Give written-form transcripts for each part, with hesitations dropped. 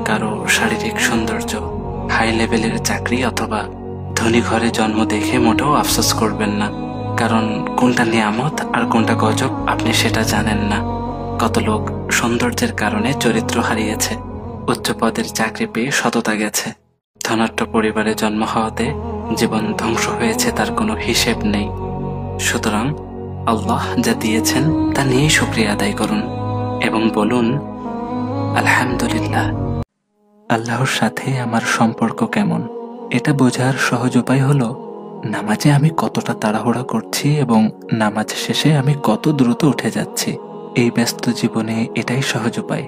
কারো শারীরিক সৌন্দর্য, হাই লেভেলের চাকরি অথবা ধনী ঘরে জন্ম দেখে মোটেও আফসোস করবেন না, কারণ কোনটা নিয়ামত আর কোনটা গজব আপনি সেটা জানেন না। কত লোক সৌন্দর্যের কারণে চরিত্র হারিয়েছে, উচ্চ পদের চাকরি পেয়ে সততা গেছে, ধনাঢ্য পরিবারে জন্ম হওয়াতে জীবন ধ্বংস হয়েছে তার কোনো হিসেব নেই। সুতরাং আল্লাহ যা দিয়েছেন তা নিয়েই শুকরিয়া আদায় করুন এবং বলুন আলহামদুলিল্লাহ। আল্লাহর সাথে আমার সম্পর্ক কেমন, এটা বোঝার সহজ উপায় হলো নামাজে আমি কতটা তাড়াহুড়া করছি এবং নামাজ শেষে আমি কত দ্রুত উঠে যাচ্ছি। এই ব্যস্ত জীবনে এটাই সহজ উপায়।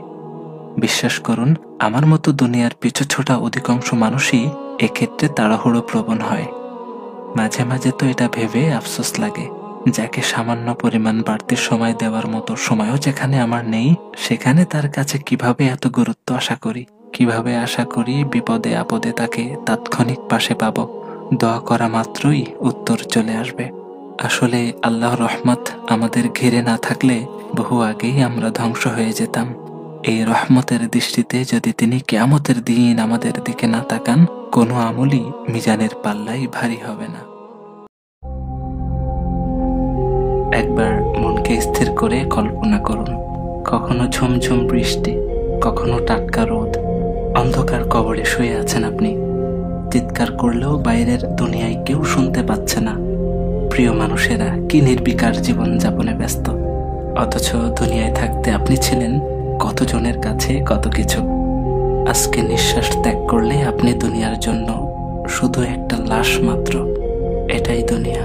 বিশ্বাস করুন, আমার মতো দুনিয়ার পিছু ছোটা অধিকাংশ মানুষই এক্ষেত্রে তাড়াহুড়ো প্রবণ হয়। মাঝে মাঝে তো এটা ভেবে আফসোস লাগে, যাকে সামান্য পরিমাণ বাড়তি সময় দেওয়ার মতো সময়ও যেখানে আমার নেই, সেখানে তার কাছে কিভাবে এত গুরুত্ব আশা করি, কিভাবে আশা করি বিপদে আপদে তাকে তাৎক্ষণিক পাশে পাবো, দোয়া করা মাত্রই উত্তর চলে আসবে। আসলে আল্লাহর রহমত আমাদের ঘিরে না থাকলে বহু আগেই আমরা ধ্বংস হয়ে যেতাম। এই রহমতের দৃষ্টিতে যদি তিনি কিয়ামতের দিন আমাদের দিকে না তাকান, কোনো আমলই মিজানের পাল্লাই ভারী হবে না। একবার মনকে স্থির করে কল্পনা করুন, কখনো ঝুমঝুম বৃষ্টি, কখনো টাটকা রোদ, অন্ধকার কবরে শুয়ে আছেন আপনি। চিৎকার করলেও বাইরের দুনিয়ায় কেউ শুনতে পাচ্ছে না। প্রিয় মানুষেরা কি নির্বিকার জীবন যাপনে ব্যস্ত, অথচ দুনিয়ায় থাকতে আপনি ছিলেন কতজনের কাছে কত কিছু। আজকে নিঃশ্বাস ত্যাগ করলে আপনি দুনিয়ার জন্য শুধু একটা লাশ মাত্র। এটাই দুনিয়া।